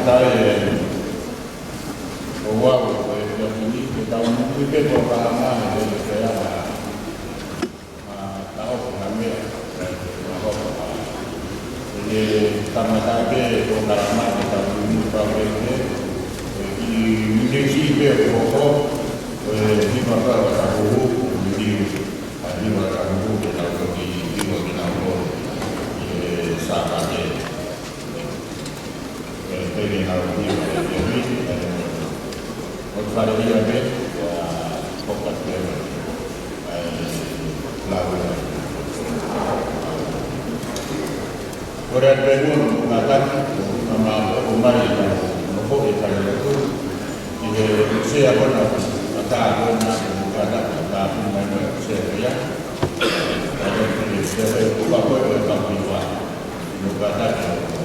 tamatare o wau e tini ke tau mutu ke to kalamane de ke ala tau ka me e tamatare o kalamane tau mutu pa ke i munisi ke o di maka ka ho di di maka ho ke tau ki di mo ki na ho e sa ka ke Peggy how he read what fare io a me poca terra lavora ora bevuno una tanta ma ormai non può fare le cose che sia buona la tavola cada ma non c'è via e se va poi per continuare non va da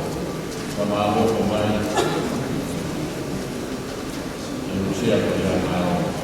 sama Allah pemain Indonesia yang mau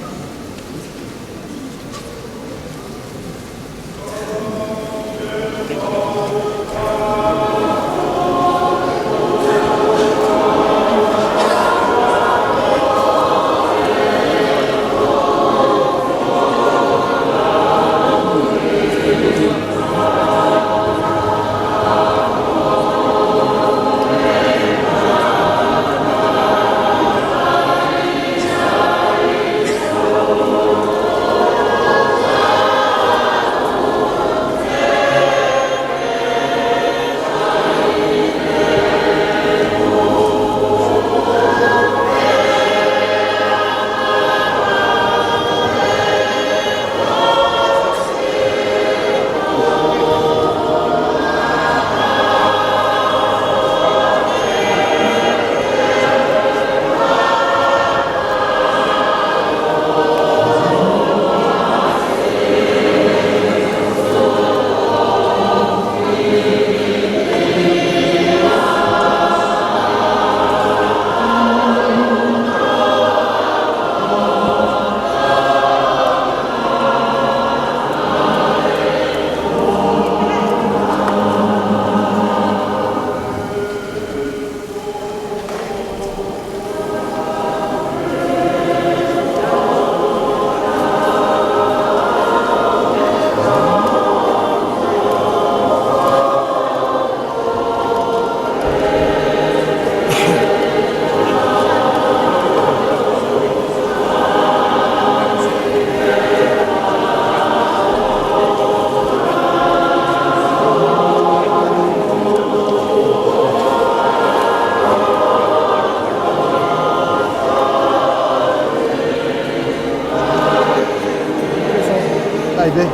Haydi.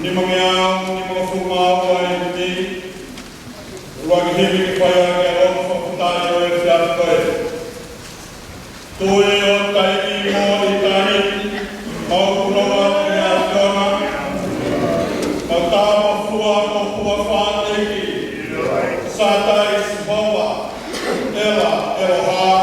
ni mga fumao ay hindi. Huwag himig pa yung gawang pagpuntayo ay siya ko eh. Tuwi o tayo mo itanit, maupunawa niya agama, magtama puwa o puwa paatiki, satay si bawa, ela, eloha.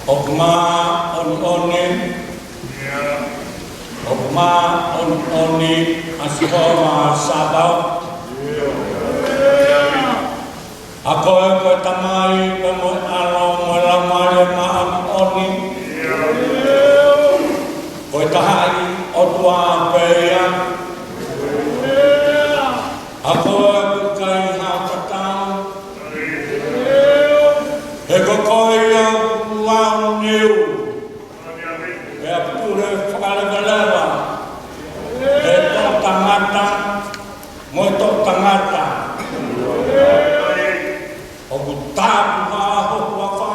Okma on-oni Okma on-oni Askoma sabaw Ako ay tamay Kamu alaw malamay Maam oni ia. Ako e kukai hao katau. E kokoi au kuau niu. E a pure whakalewalewa. E tō tangata, mo tō tangata. O ku tāpu haa hoku a wha.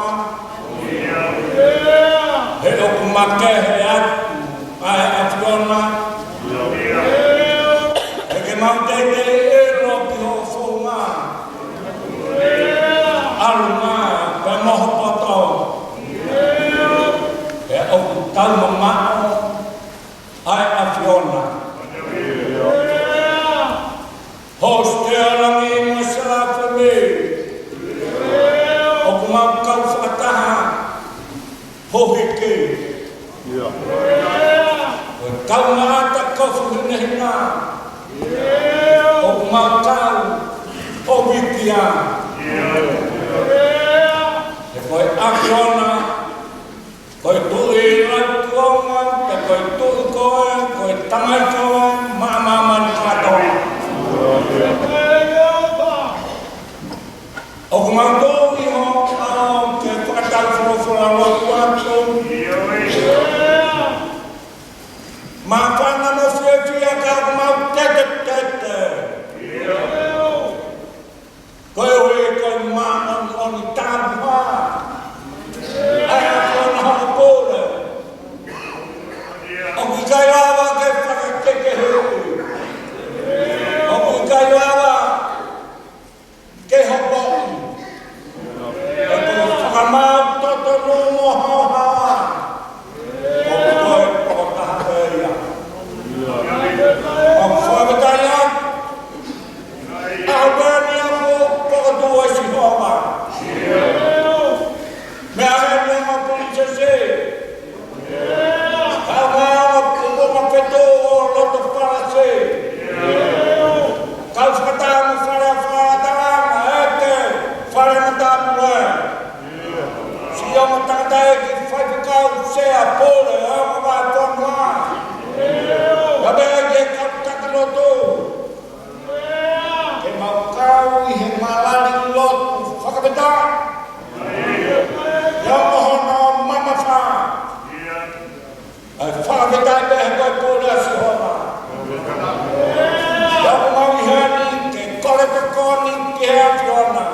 He o ku make he atu, ai a whiona. E ke mau te e roki ho whonga. Aru ngā, pe moho poto. E o ku tau mamao, ai a whiona. Hos te arangi mo sara whame. O ku mau kau whakataha. Hohi ke. O kau ngata kofu hina hina. O ku mau kau. O wikia. E koe akiona. Koe tui ratuonga. E koe tui koe. Koe tangai koe. Maamaman katoa. O ku mau tōi ho au ke whakatau whorowhora loku atu. Mā whanga no whiawhia ka ku mau tete tete. Koe hui koe mā oni tāpu hā. Ai a whona hana pōre. O ku kai rawa ke whakateke hui. O ku kai rawa ke hopo. E koe whakamau toto numo hawa. O ku koe pokotaha peria. O ku whakatai a. Aho pēni a po pokotua si hoa. Me a hene a polisa se. Kau ngā punga peto o loto whara se. Kau whakatamu whara taranga eke. Whare na tāpura. Si o ma tangata e ki whaipukau se a pōre a ma wā tōnua. Kabe e ke kau takaloto. Ke mau kau I he malari lotu whakapeta. Ia mohona mama wha. Ai whakapeta e he koe pōre a si hona. Ia mau I heni ke kore te koni ki he a whiona.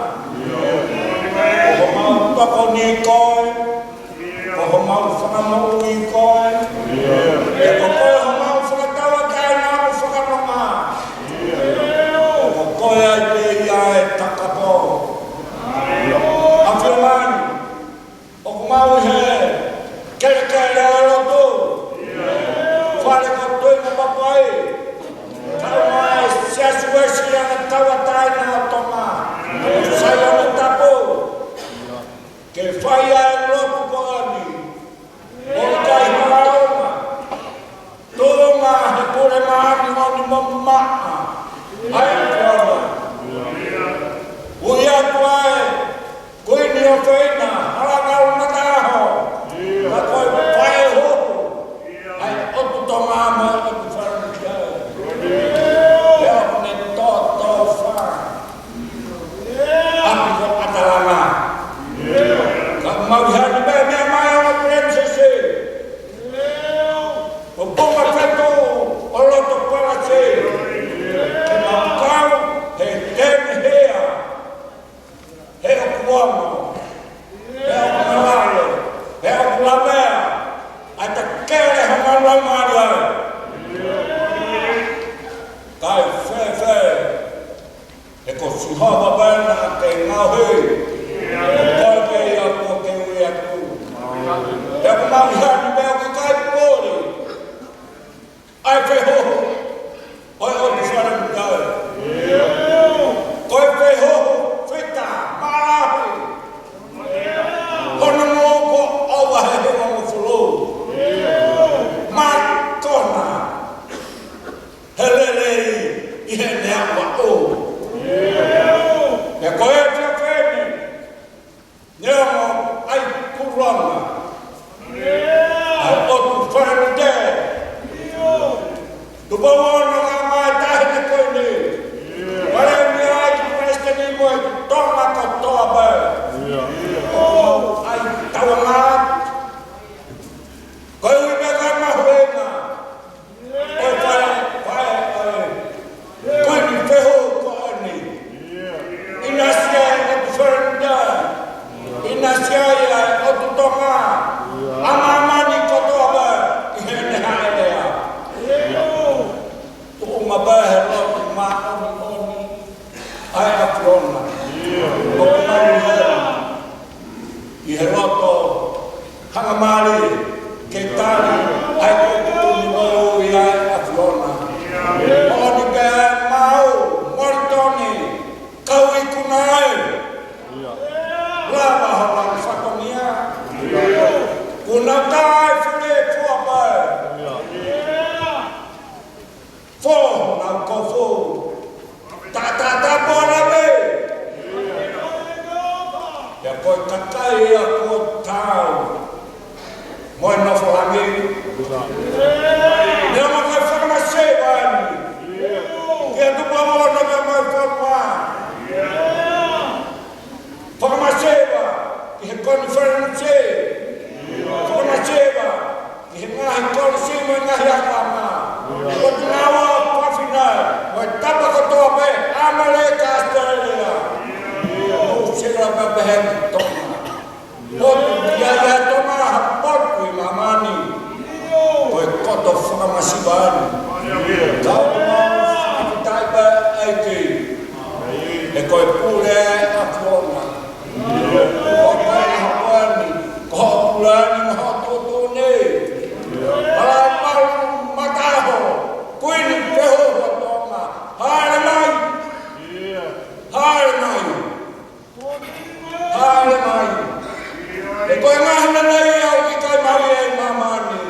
Oho mau toko ni koe. Oho mau whakamau I koe. E ko koe ho mau whakatawa kai nā mo whakanonga. Oho koe ai te ia e takapo. A whiomani. Oho mau he. Kere kere a roto. Whare ko tui mo papai. Tau mai siasu esi ana tawa tai nā tonga. Sai ana tapo. Ke whai ai Tupawono ka mai tahi ne koe ni. Wale mi ai ki preste ni moe tonga ko toa ba. Ai tawangat. Koe ui me kai mahuenga. Koe whae koe ni wheho ko ani. Ina sia e kuwherenda. Ina sia e o tutonga. Amamani ko toa ba. I hene hae lea. Tuunga ba he roto ma oni. Ai a krona. O kumari hea. I he roto. Hangamari. Ke tari. Ai ko kutuni o i ai a krona. Oni ke mau. Moritoni. Kau i kunai. Lava hama i whakonia. Kuna tai whine fuapa. Fo na kofo. Ta bora me. Ya koe kakai a ko tau. Moe no wharangi. Nea ma koe whakamase wani. Kia tupa mona me moe whakama. Whakamase wa. I he koni wharangi. Whakamase wa. I he ngahi koni sima ngahi akama. Ko tunawa pawhina. Moe tapa kotoa me. Amale ka Australia. O sira me behe tonga. Otu ia tonga hapotu i mamani. Koe koto whakamasi wani. Kau tai ba aiki. E koe pule a krona. Ko koe na hapuani. Ko pulani na hototone. Alai maru mataho. Kuini peho hotonga. Haere mai. Haere mai. Haere mai. E koe ngahina nei au ki kai maui ei mamani.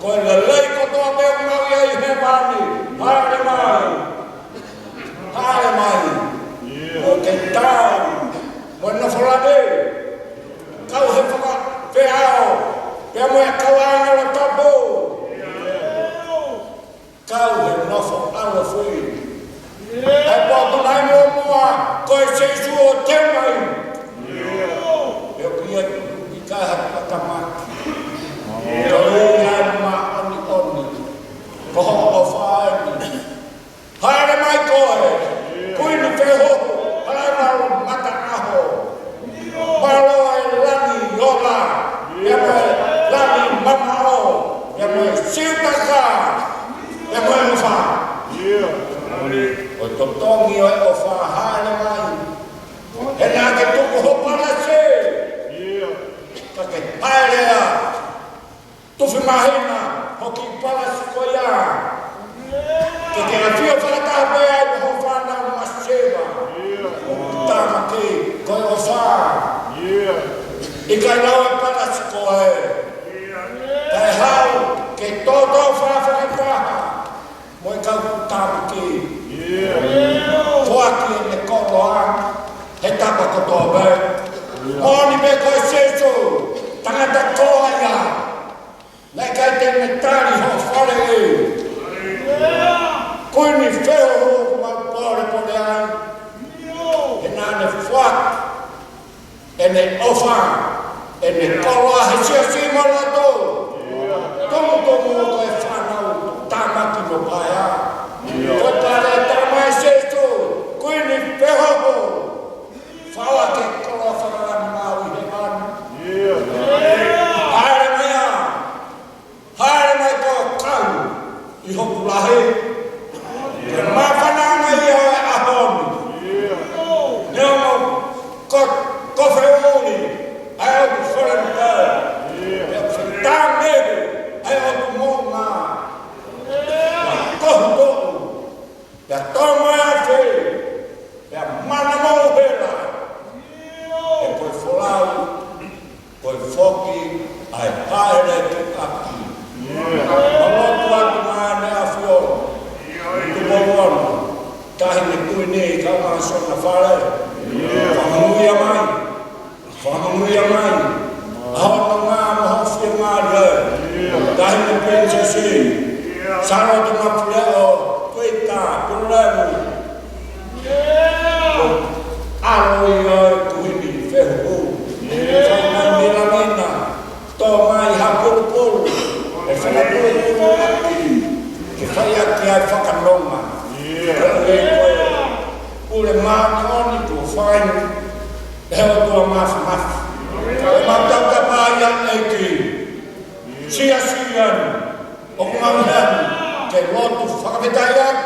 Koe lelei kotoa peo maui ei he mani. Haere mai. Haere mai. Ko ke tau. Moe no whalade. Kau he whaka whiao. Pea moe kauanga la tapo. Kau he nofo ala whui. Ai pōtu nai mua. Koe seisu o te mai. Eu queria ficar a camada. Eu ia uma oni. Corro ao fare. Hare mai corre. Cuide ferro. Hare não mata arro. Balo lani yola. Ema lani mamao. Ema siltaka. Ema ofa. O totongi o ofa hare mai. Ena ke tuku hopala se. Kake paelea. Tufi mahina. Hoki pala sikoia. Kake na fio whakataha mea i ho whana maseba. Tāma ki koe o wha. I kai nau e pala sikoe. Tai hau ke tōtō whawhakataha. Moe kau tāma ki. Whaki e ne koroa. He tapa kotoa me. Moni me koe seso. Tangata koa ia. Nei kai te metari ho whare e. Koe ni wheo ho ma pōre pone ai. E nāne whak. E ne ofa. E ne koroa he sia sima lato. Tomo o koe whanau. Tāmaki no paia. Koe tare tamai seso. Koe ni wheo ho. Whaua ke koroa whakarani maui he mani. Haere mea. Haere mai koe kau. I hoku lahe. Ke mawhananga i hoi ahoni. Neo mo kofe ori. Ai o tu wharenga. E whatangehe. Ai o tu mōnga. Kohu tōu. Pea tōma e whe. Pea mana mau hera. E koe wholau, koe whoki, ai haere te aki. Malotu atu mai ne a whio. Tu moana. Tahi ne kui nei, kau maa sona whare. Whangamuia mai. Whangamuia mai. Ahona ngā maho whia ngā rei. Tahi ne princesi. Saro de Mafleo, Tuita, Pulemu. Alo kuhini fehu. Sama milamina. Tomai hapul-pul. Esana pul-pul lagi. Kifaya kia fakanoma. Ule maakoni tu fain. Heo tua maf-maf. Matata maya eki. Sia-sian. Omangan. Ke lotu fakabitayak.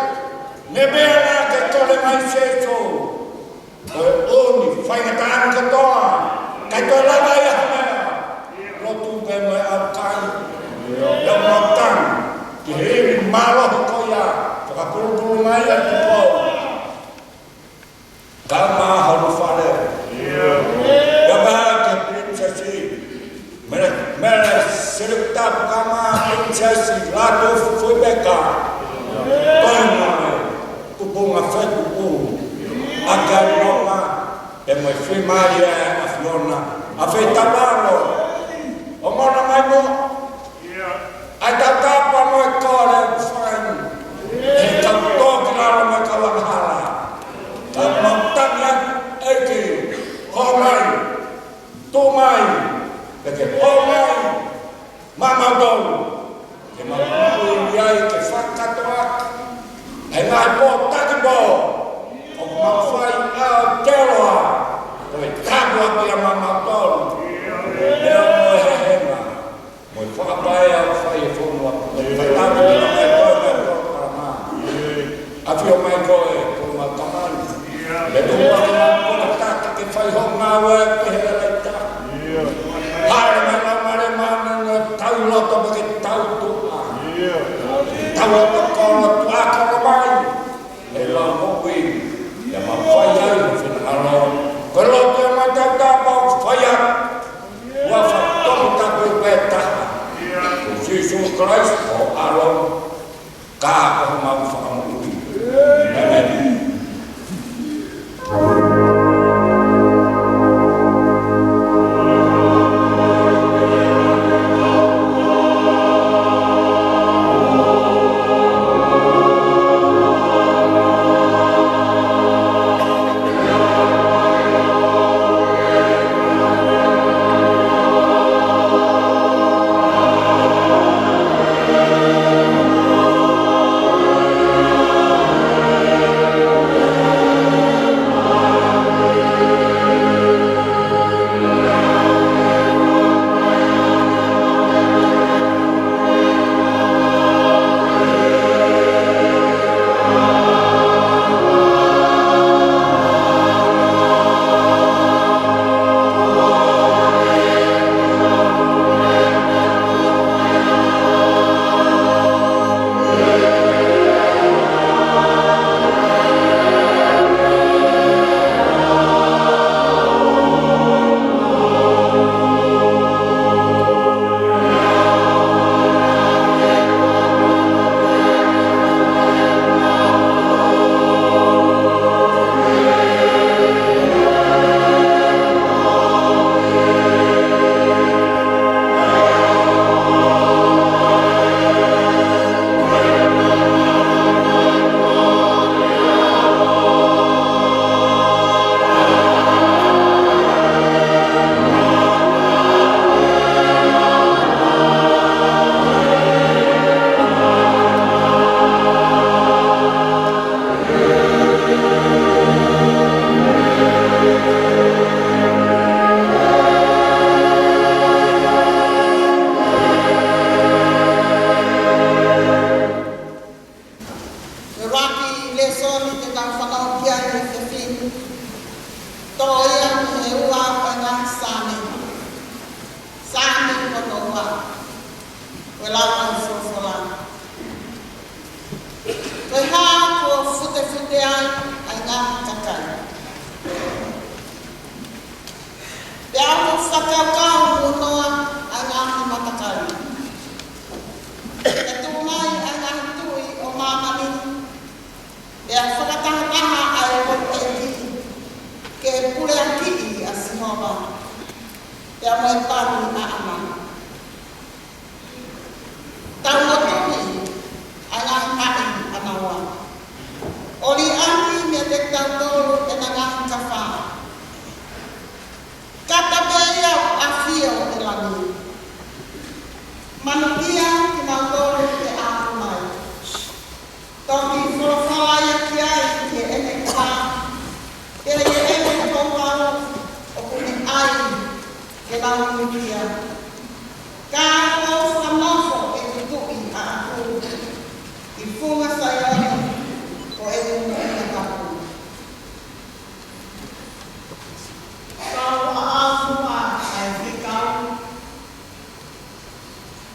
Nebela ke tole mai seso. Oni faingataan katoa. Kay tola ya hana. Lotu ke mai akan. Yang matang. Kihiri malo koya. Fakapulu-pulu mai atupo. Kama harufale. Gaba ke prinsesi. Mera serta kama prinsesi. Lato fuibeka. Toimai. Kupung afet kupung. Agar noma. Emoi frimaria afiona. Afet tabalo. Omona mai mo. Atatapa mo kore fain. Kanto kinala mo kawanhala. Magtagyan eki. Homay. Tumay. Eki homay. Mamadol. Ke mamamuyay ke fakatoak. Ay ngay po tagibo. O mafay keroa. Kaya tabwa kaya mamadol. Pero mo hehema. Mo fakabaya fay fonwa. Fay tabi na may koy para ma. Afio may koy kung magkaman. Ito mo ang mga ke fay hong nawe kehelita. Hari na mariman na tawlo to bakit tawto. Tawlo to kono to akamay. Ela mo win. Ya mafayay fin alon. Kalau dia matatapaw fayat. Wafat tong tapupeta. Jesus Christ o alon. Ka ang mafamuli. Amen.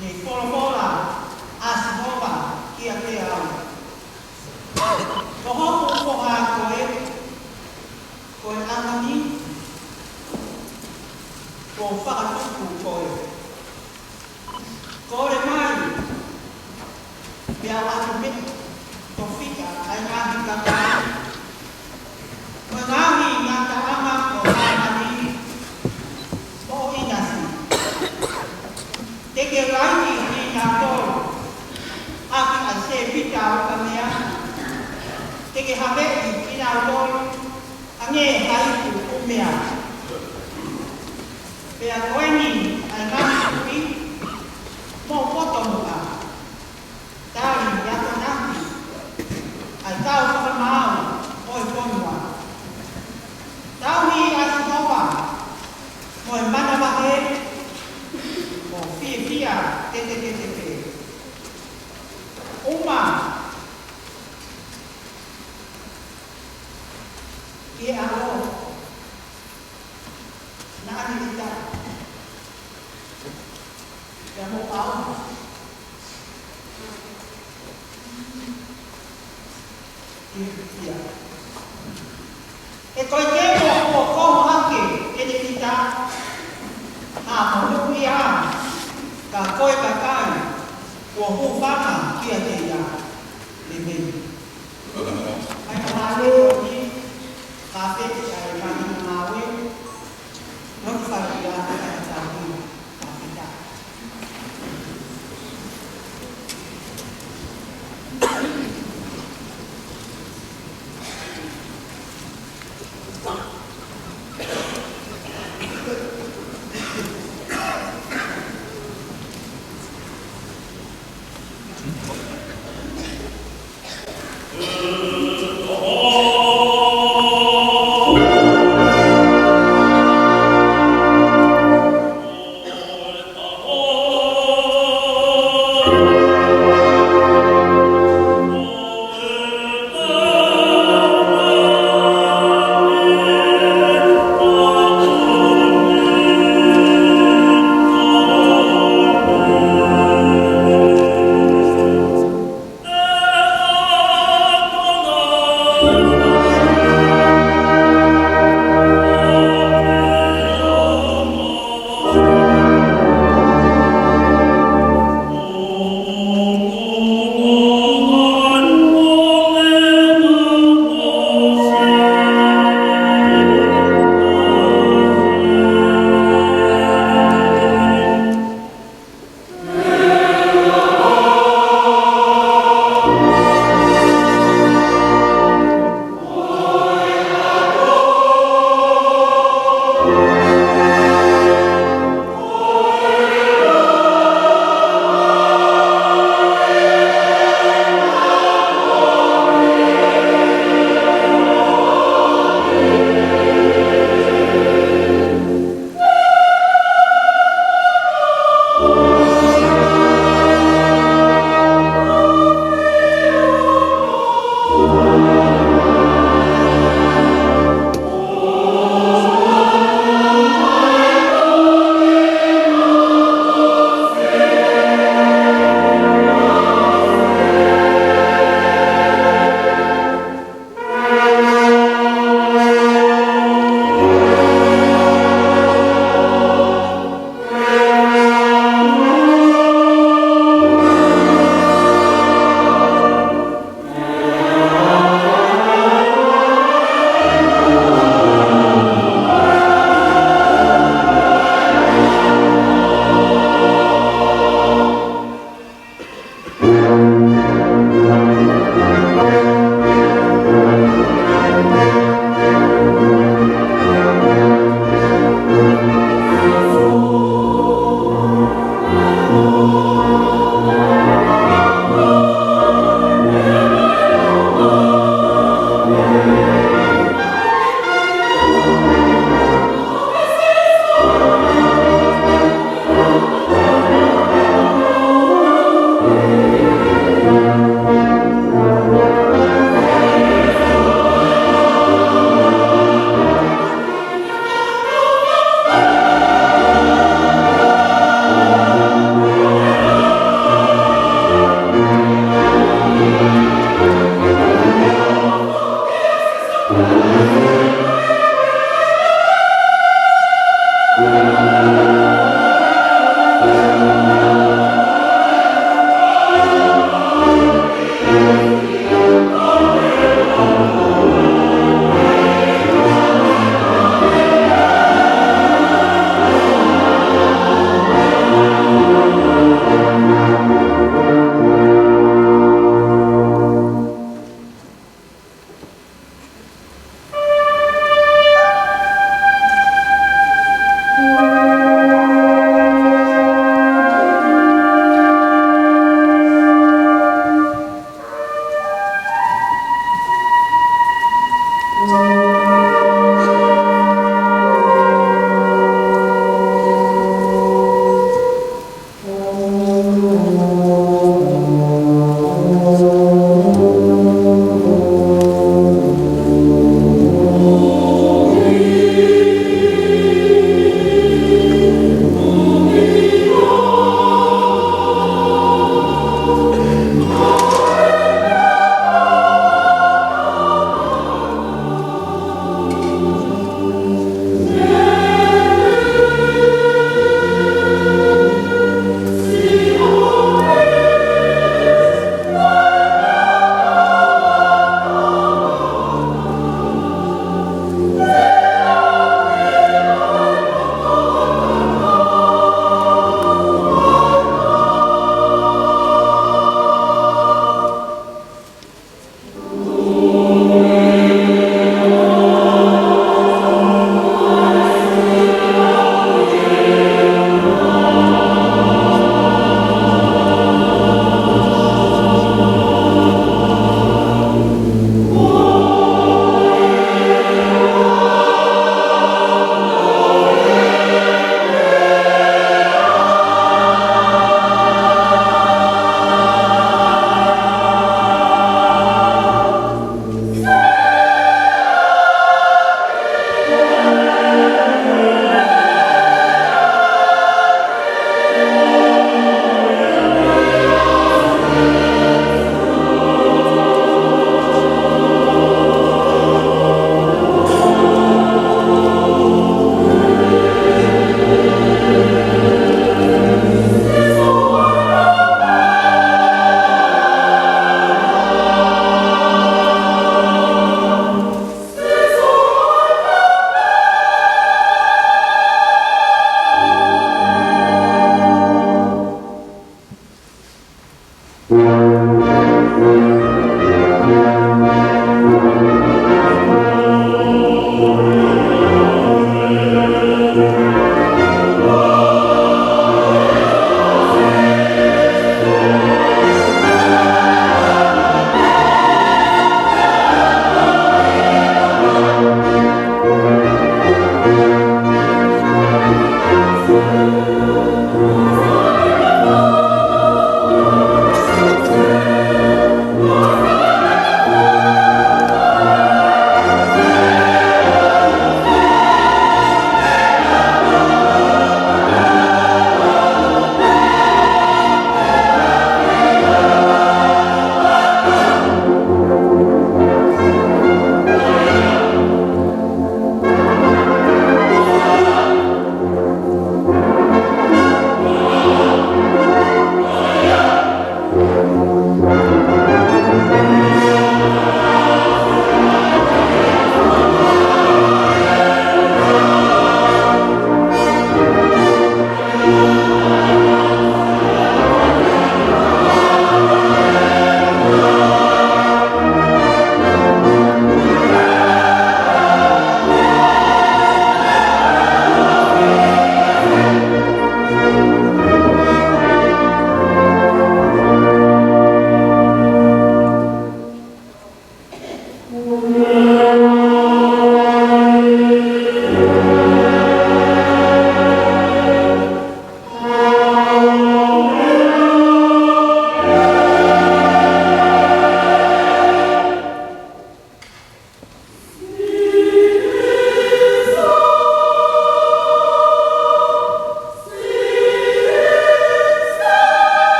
ni polopola asinova kia te au. Ko hoku poha koe amani, ko whakatuku koe. Kore mai, pia watu me, to whika, ai ngahi kata. Ko ngahi ngā taanga ko amani, o inasi. Teke raini ni ngā tōru, aki a se pita o ka mea. Teke hape i ngā tōru, a nge haiku o mea. Pea koe ni ai ngahi kuki, mō poto mua. Tāri yato naki, ai tau whakamau o e ponua. Tau hi asinoa, mo e mana wahe, mo fia te. Uma, e aro, na anita, e mo pau. E koe te mo koho ake e te ita, a mo ia, ka koe ka kai, kua hu whana kia te ia, le mei. Ai ka leo ni, ka pete ai mani mawe, noki whaki ia te kai tāhui, ka peta.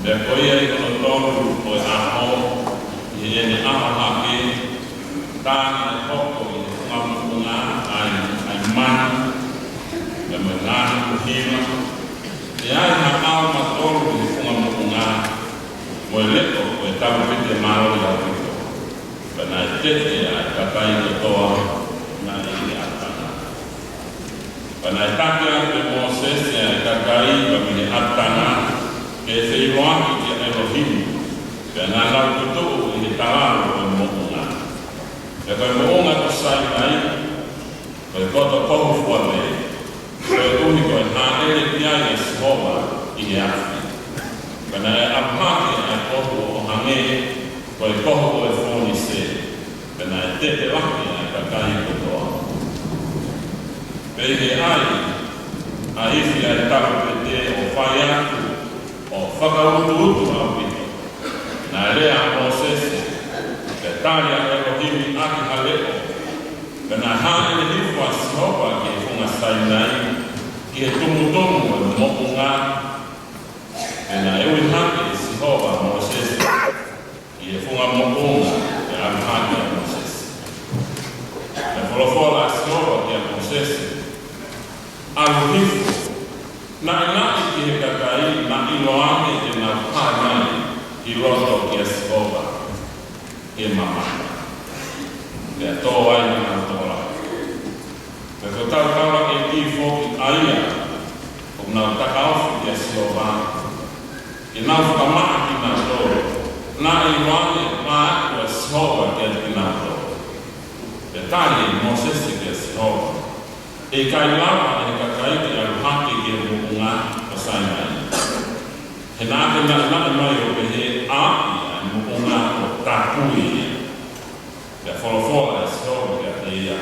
Le koia i kono tonu o e aho, i ene aha Tāna e hoko i te whunga ai mana, e me ngāna kuhima. E ai na au matoro i te whunga mo e leko o e tamu pite maro i au pito. Pena e tete ai kakai te toa na i atana. Pena e take atu e Moses e ai kakai pa mine atana ke e whiroaki ki a Elohim. Pena lau kutu i te tararo o mokunga. E koe mounga to sai ai, koe koto kohu fua me, koe uni koe hāere piai e sihoa i e afi. Pena e apake e kohu o hange, koe kohu o e fōni se, pena e tete waki e kakai kotoa. Pei he ai, a ifi ai taku pe te o whai atu, o whakautu utu au pito. Nā rea Moses, ke tāria Elohim aki haleko, pena hāere hifua sihoa ki e whunga sainai, ki e tumutomu e mokunga, pena e ui hake sihoa Moses, ki e whunga mokunga e amhake a Moses. E wholofola sihoa ki a Moses, alu hifu, na inaki ki he kakai, na iloame e na whanai, i roto ki a sihoa. E mamana. E a tō ai na tōra. Te tau kawa e ki fōki aia, o nā takaufu ki a siova, e nā whakamaa ki nā tōra, nā i wane mā aku a siova ki a ki nā tōra. E tāri e Moses ki a siova. E kai lawa e kakai ki a ruhake ki a mukunga o sainai. He nā te nā mai o pehe āpi mukunga o tāpui e wholofola e sihoa ki a te ia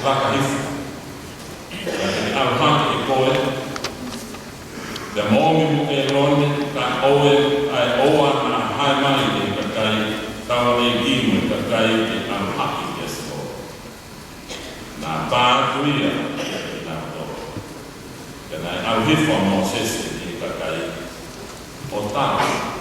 laka hifu. Ka te aruhake e koe, te mōmi mu e rone, ka oe ai oa nā hai mai e kakai, tawa e kimu e kakai e aruhake ki a sihoa. Nā pātuia e nā tō. Ka nā aruhifu a Moses e kakai o tāpui.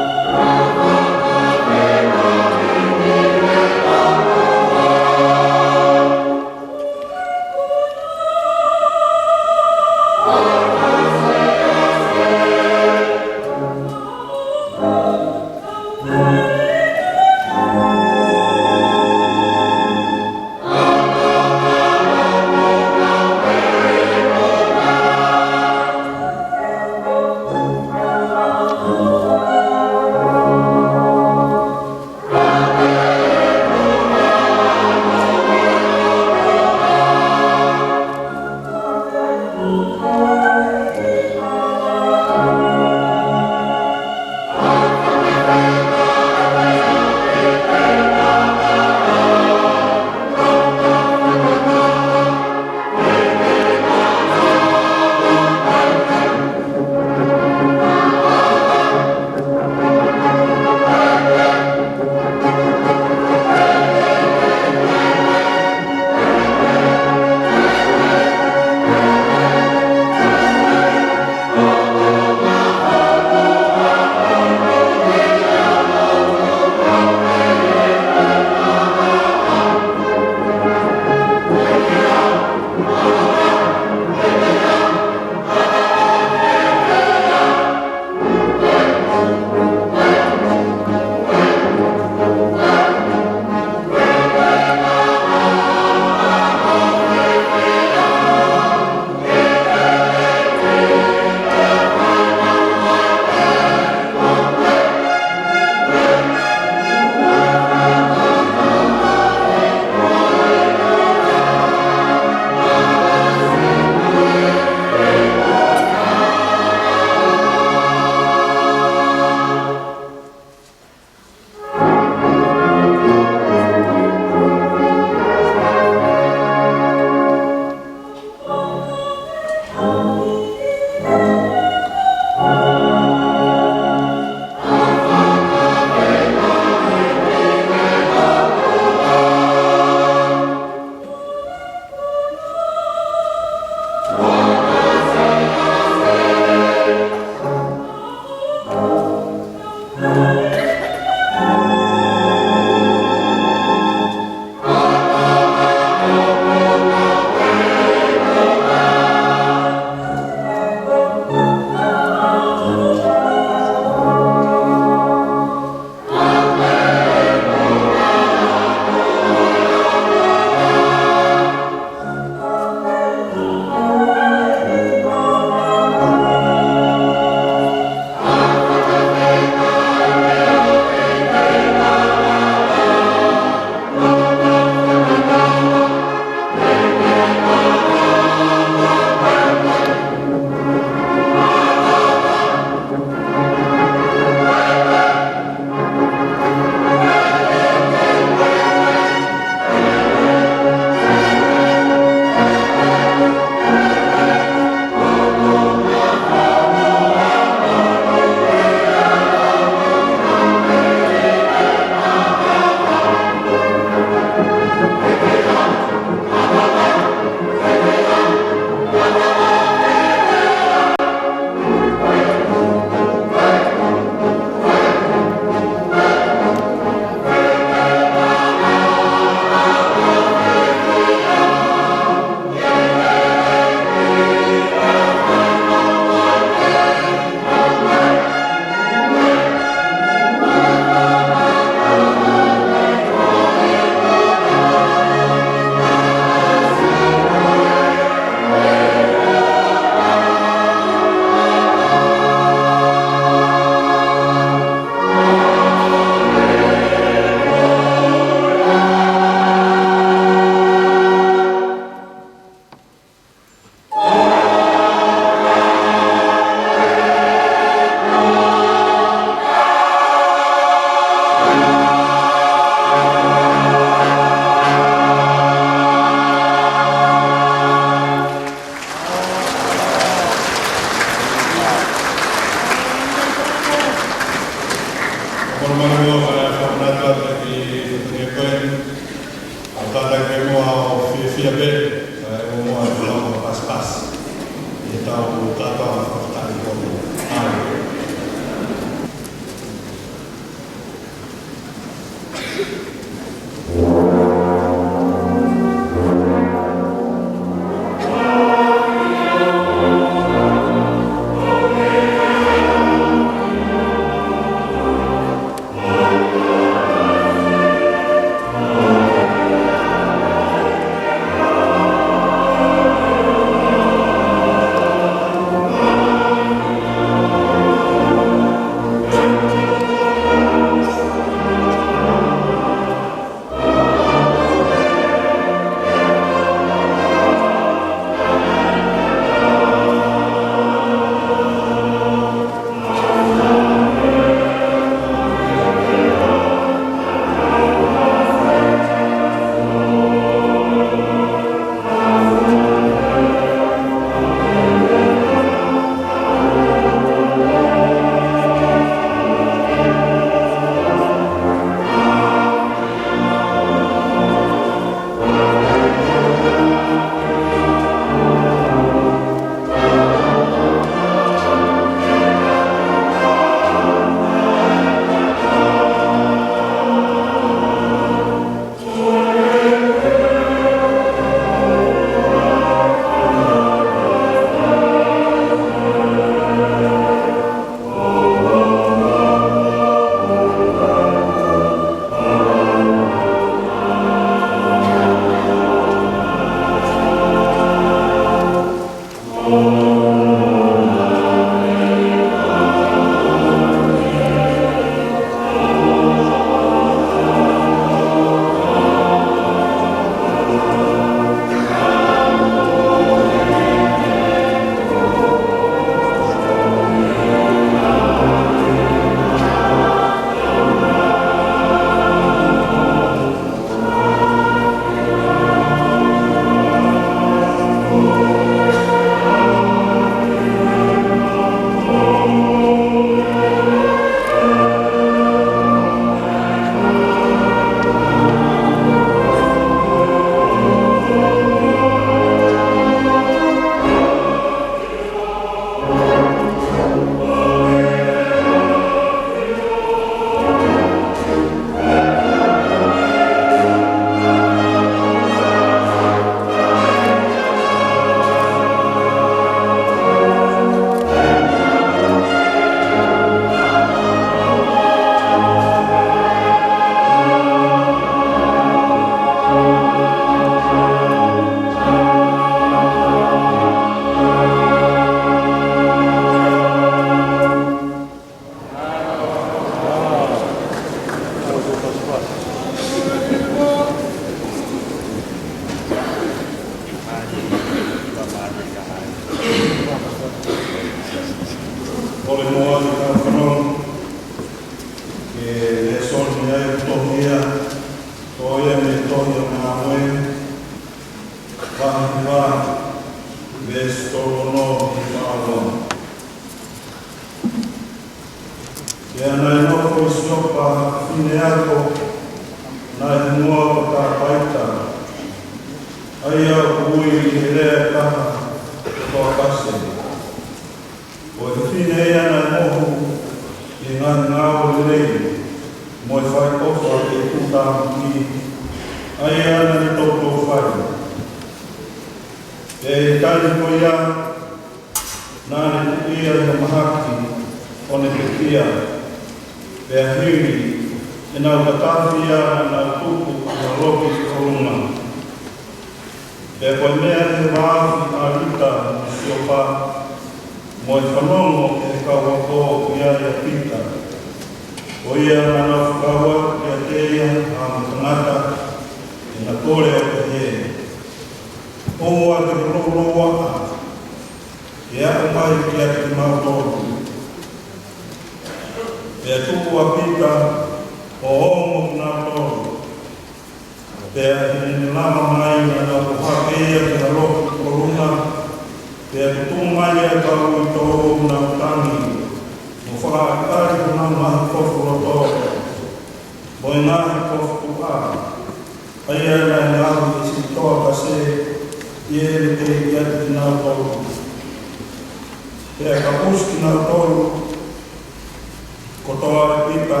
Kotoa kita,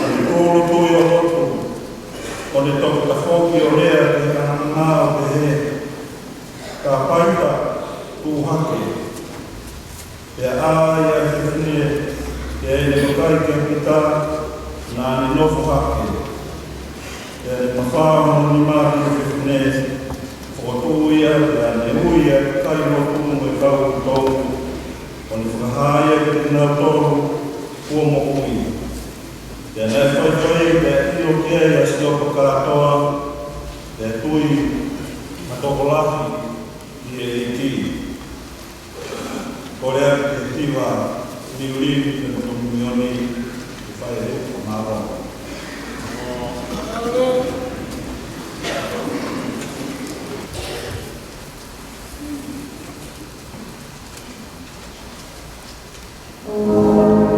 ani tolo tuyo hotu, ka whoki o rea te ngā o te he. Ka paita tūhake. Te āia te whine, te ene makai kia pita, nā ne nofo hake. Te mawhāma ni māti te whine, whakatūia, te ane uia, kai no tūmu e kau tōku. O ni whakahāia ki te nau tōru, kua mo ui. Te ane whaiwhai, te ino kia ia sioko katoa, te tui matokolaki i e iti. Korea te tiwa ni uri te motomuioni i whai e o mārongo. Thank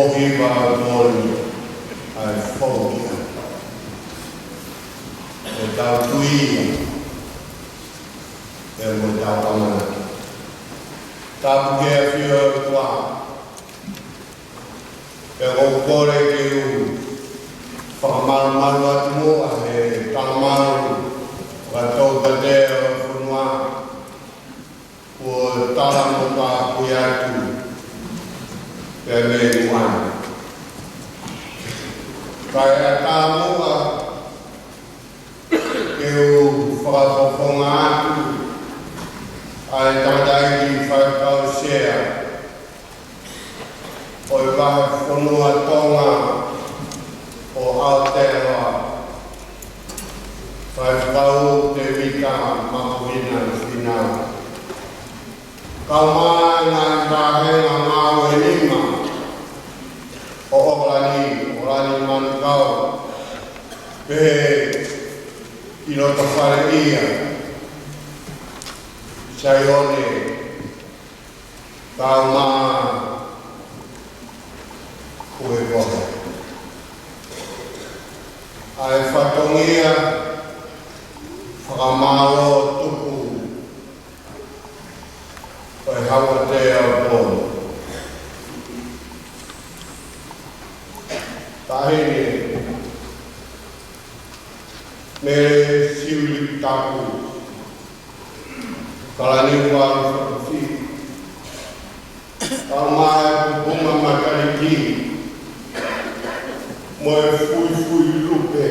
mohiwa mori ai whaukia. E tau tuia. E mo tau amana. Tapu kea whio kua. E o kore ke u. Whakamaru atu mua he talamaru. Watau katea whanua. Ua tala mo ka kui atu. Pea me uana. Kai a tā mua. Ke u whakapoponga atu. Ai tamatai ki whakau sea. Oi waha whanua tonga. O Aotearoa. Whakau te wika mapuina whinau. Kaumai ngā tāhenga ngāo e lima. O Orani Manukau. Pehe i roto whare ia. Saione. Kaumai. Koe koe. Ai whatongia, whakamaro tuku, oi hawa te au pōnu. Tahine, me siuli taku, kalani waru whakawhi, kalmai pupunga makariki, moe fui lupe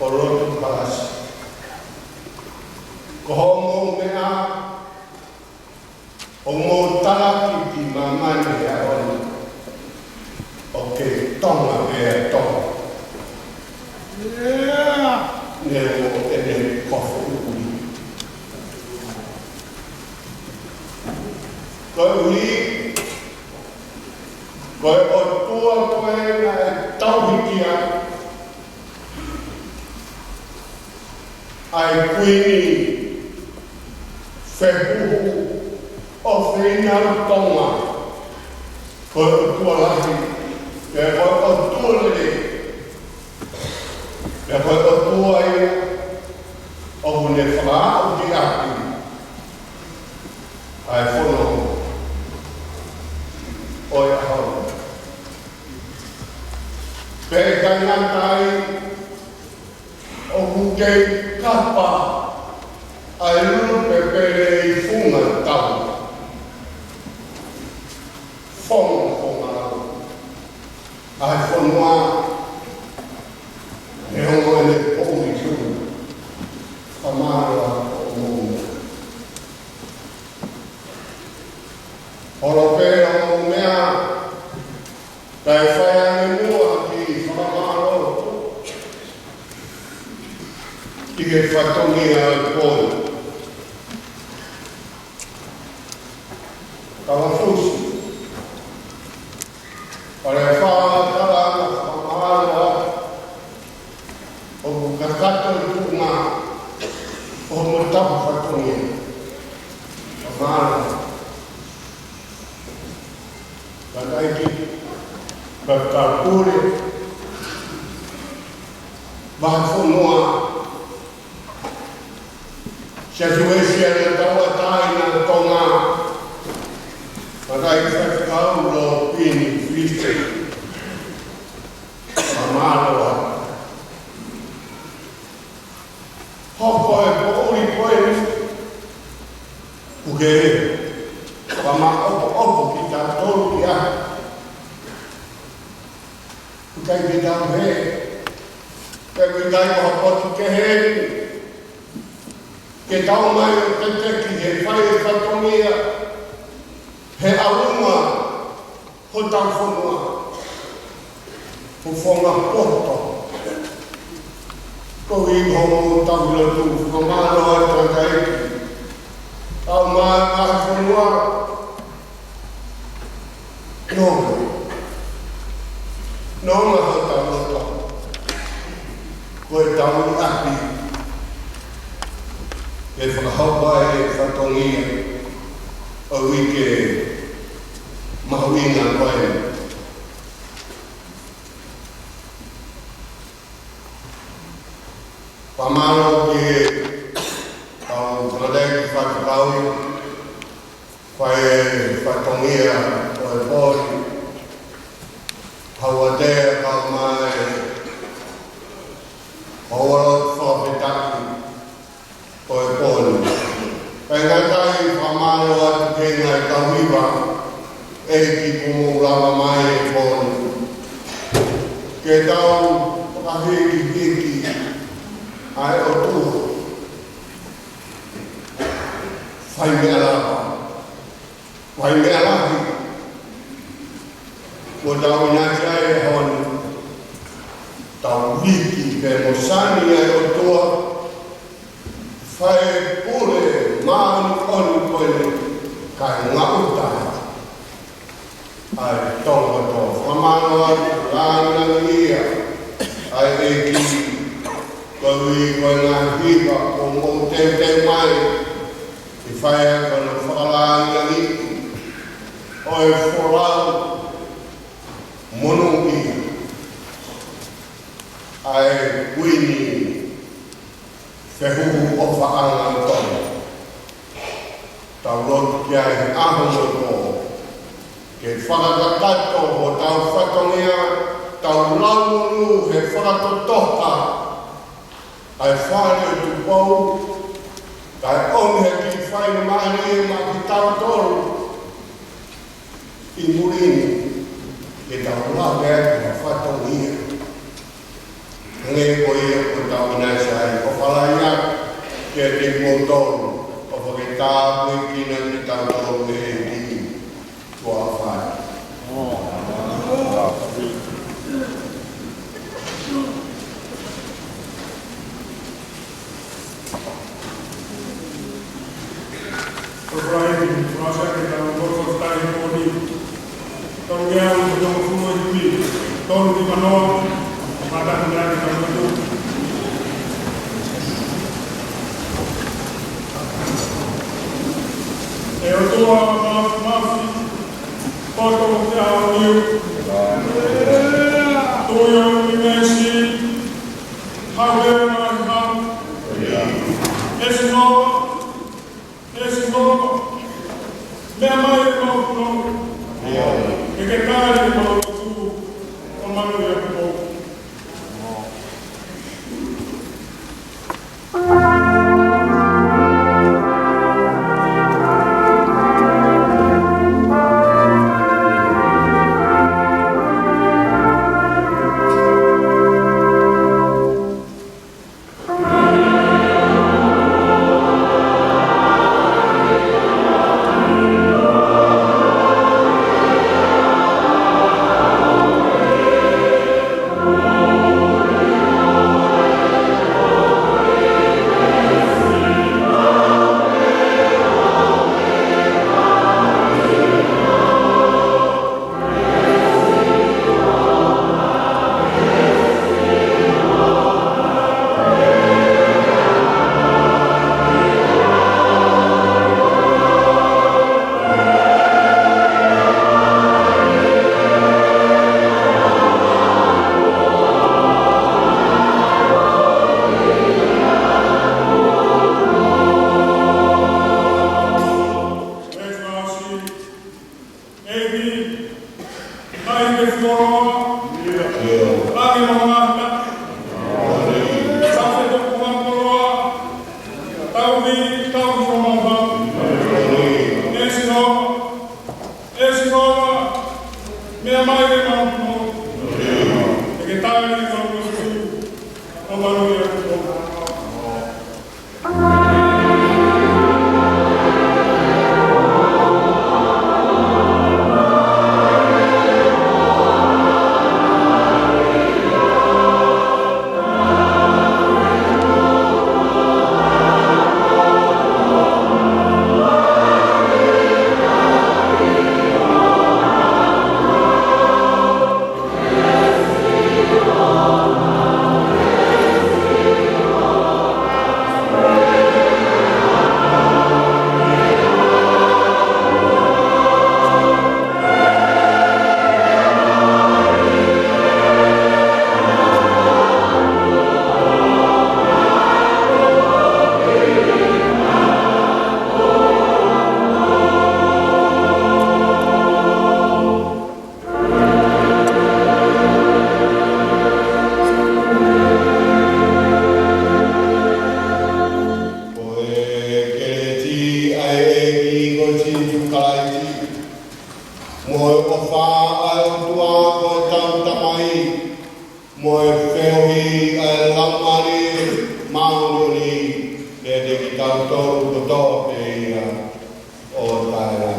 o roto palasi. Ko homo mea o mo talaki ki mamani a oni o ke tonga mea tonga. Ne o ene kofu ui. Ko ui koe o tua koe na e tauhikia ai kuini whehuhu o whenau tonga koe o tua lahi koe o tua lele koe o tua ia o hune whakaau ki aki ai whono oi ahau. Pēkai ngātai o hukei kapa ai rupe pere i whunga tau. Whonga rau. Ai whonua e hongo ene pōmi tū. Whamāroa o mūna. Horo pēra o mea kai whaiange mua ki whakamaro. Ki ke whatongi a kōi. Kawa fusi. Pare whātara na whakamaro o kakato i tūnga o mutapu whatongi. Whamaro. Kataiki, kakakure, whafonua, siatuesia na tawatai na tonga, kataiki whakau lo pini whiste, whamaloa. Hoko e pouri koe, ukere, wama opo ki ta tolu ki a. Ukai ki tau he. Ke ukai ko hapotu ke he. Ke tau mai o te teki he whai e whatongia. He aunga ho tau whanua. Ho whonga poto. Ko i hongo tau lotu whamano a takaiki. Tau mai a whanua. Nonga ho tau loto. Koe tau api. E whakahaupa e whatongia. O wike mahuinga koe. Pamaro ki au tradek whakakau, whatongia koe pori, hawatea kau mai, hawarot whawhetaki koe pori. Pengatai pamaro atu kengai kawiwa, e ki kumulawa mai e pori. Ke tau pahiki ai o tu fai mea lahi o tau inati ai hon tau wiki pe mosani ai o tua fai pure maani koni koe kai ngauta ai tonga to whamano ai lana ia ai eki Kawi koina hiba o mo te mai i whaia koina whakalanga ni o e wholau monongi ai wini whehuhu o whaanga tonu tau lotu ki ai aho mo tō ke whakakatato o tau whatongia tau launu he whakatotoha ai whare o tu pou, kai onge ki whaina mahi ma ki tau toru i murini e tau lawe atu ma whatau ia. Nge ko ia ko tau inasai, o whalaia ke te motoru, o whaketapu i kina ki tau toru e ki tua whai. Masa kita membuat tadi poni, kalau yang belum semua ini, kalau di mana mata menjadi kalau itu. Itu maaf, foto yang tu yang dimensi, hadir macam, esmo. Mea mai e mau e ke kāre e mau tu o manu e aku mau. mo o wha ai o tua mo e tau tamai, mo e whiohi ai lamari mauruni, e te ki tau tōru koto pe ia o taera.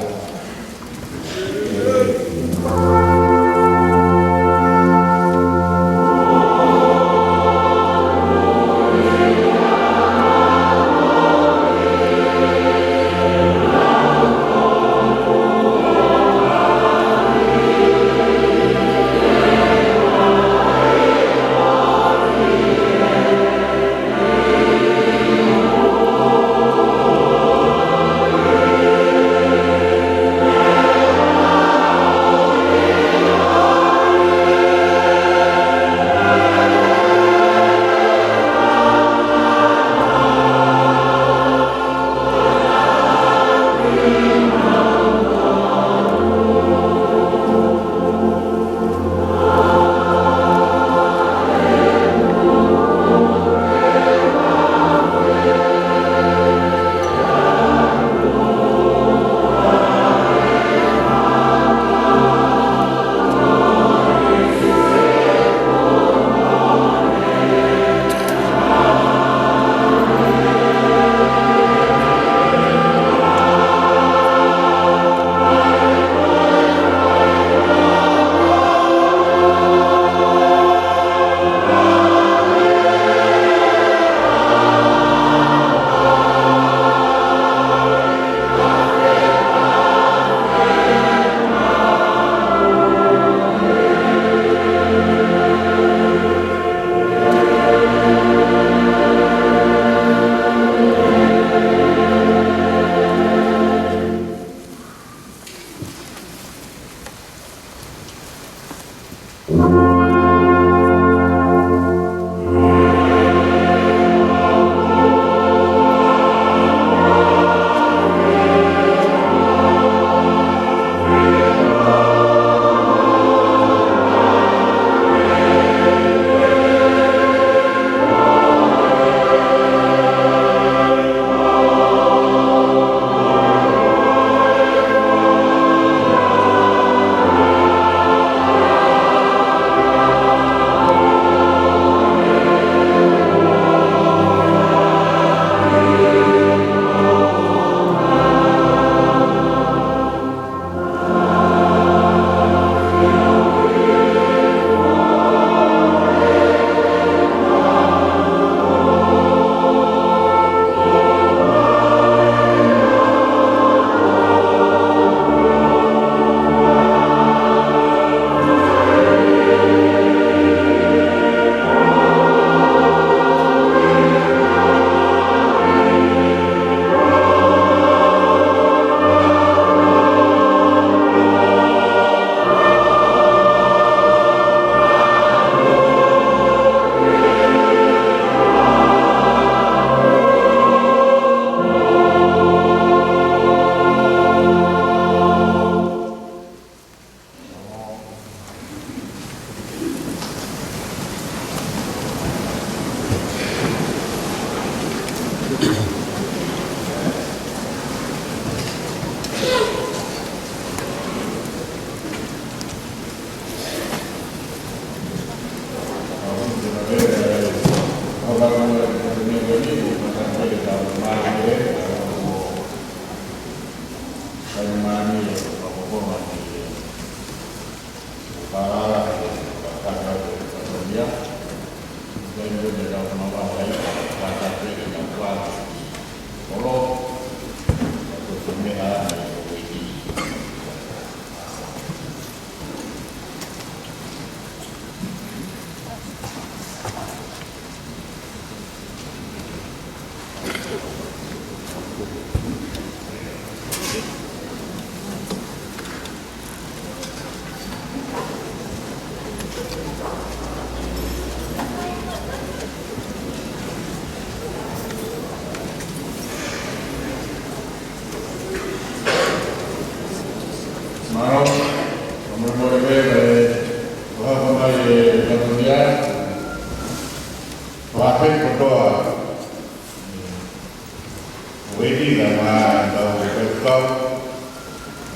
Wedi lama tahu kau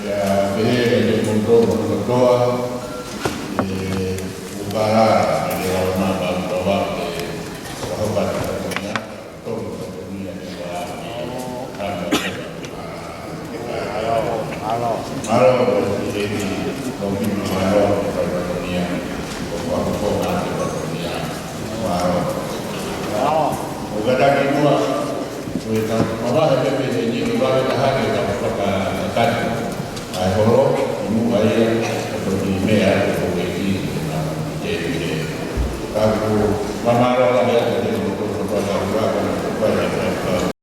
ya behe dengan Doa Ubara di Roma Banglawa sahabat dunia dunia Halo jadi mungkin halo dunia bahwa dunia Ugada kedua kita malah ada ini baru dah kita akan holo ibu ayah seperti mea seperti ini jadi kagu mama